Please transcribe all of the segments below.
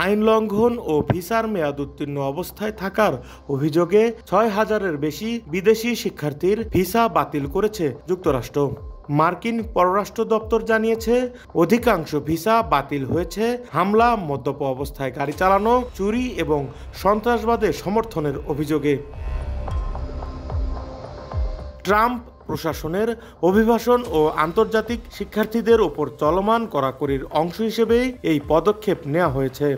আইন লঙ্ঘন ও ভিসার মেয়াদ উত্তীর্ণ অবস্থায় থাকার অভিযোগে ৬,০০০-এর বেশি বিদেশি শিক্ষার্থীর ভিসা বাতিল করেছে যুক্তরাষ্ট্র। মার্কিন পররাষ্ট্র দপ্তর জানিয়েছে, অধিকাংশ ভিসা বাতিল হয়েছে হামলা, মদ্যপ অবস্থায় গাড়ি চালানো, চুরি এবং সন্ত্রাসবাদের সমর্থনের অভিযোগে। ট্রাম্প প্রশাসনের অভিবাসন ও আন্তর্জাতিক শিক্ষার্থীদের ওপর চলমান কড়াকড়ির অংশ হিসেবেই এই পদক্ষেপ নেওয়া হয়েছে।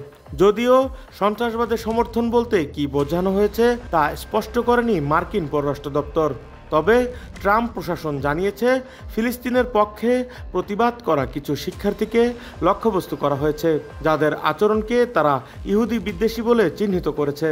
যদিও সন্ত্রাসবাদের সমর্থন বলতে কি বোঝানো হয়েছে তা স্পষ্ট করেনি মার্কিন পররাষ্ট্র দপ্তর। তবে ট্রাম্প প্রশাসন জানিয়েছে, ফিলিস্তিনের পক্ষে প্রতিবাদ করা কিছু শিক্ষার্থীকে লক্ষ্যবস্তু করা হয়েছে, যাদের আচরণকে তারা ইহুদি বিদ্বেষী বলে চিহ্নিত করেছে।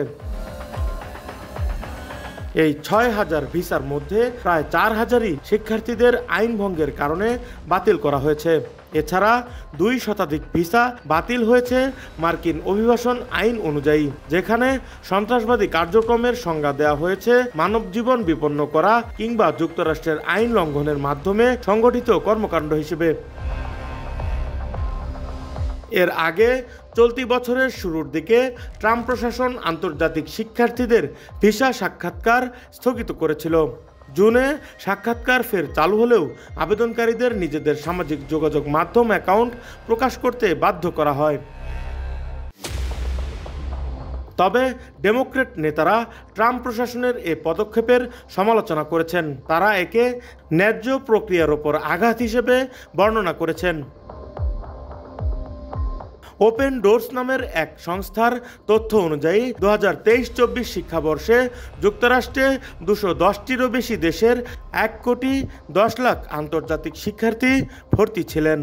এই ৬,০০০ ভিসার মধ্যে প্রায় ৪,০০০-ই শিক্ষার্থীদের আইন ভঙ্গের কারণে বাতিল করা হয়েছে। এছাড়া ২ শতাধিক ভিসা বাতিল হয়েছে মার্কিন অভিবাসন আইন অনুযায়ী, যেখানে সন্ত্রাসবাদী কার্যক্রমের সংজ্ঞা দেওয়া হয়েছে মানব জীবন বিপন্ন করা কিংবা যুক্তরাষ্ট্রের আইন লঙ্ঘনের মাধ্যমে সংগঠিত কর্মকাণ্ড হিসেবে। এর আগে চলতি বছরের শুরুর দিকে ট্রাম্প প্রশাসন আন্তর্জাতিক শিক্ষার্থীদের ভিসা সাক্ষাৎকার স্থগিত করেছিল। জুনে সাক্ষাৎকার ফের চালু হলেও আবেদনকারীদের নিজেদের সামাজিক যোগাযোগ মাধ্যম অ্যাকাউন্ট প্রকাশ করতে বাধ্য করা হয়। তবে ডেমোক্র্যাট নেতারা ট্রাম্প প্রশাসনের এ পদক্ষেপের সমালোচনা করেছেন। তারা একে ন্যায্য প্রক্রিয়ার ওপর আঘাত হিসেবে বর্ণনা করেছেন। ওপেন ডোরস নামের এক সংস্থার তথ্য অনুযায়ী ২০২৩-২৪ শিক্ষাবর্ষে যুক্তরাষ্ট্রে ২১০টিরও বেশি দেশের ১,১০,০০,০০০ আন্তর্জাতিক শিক্ষার্থী ভর্তি ছিলেন।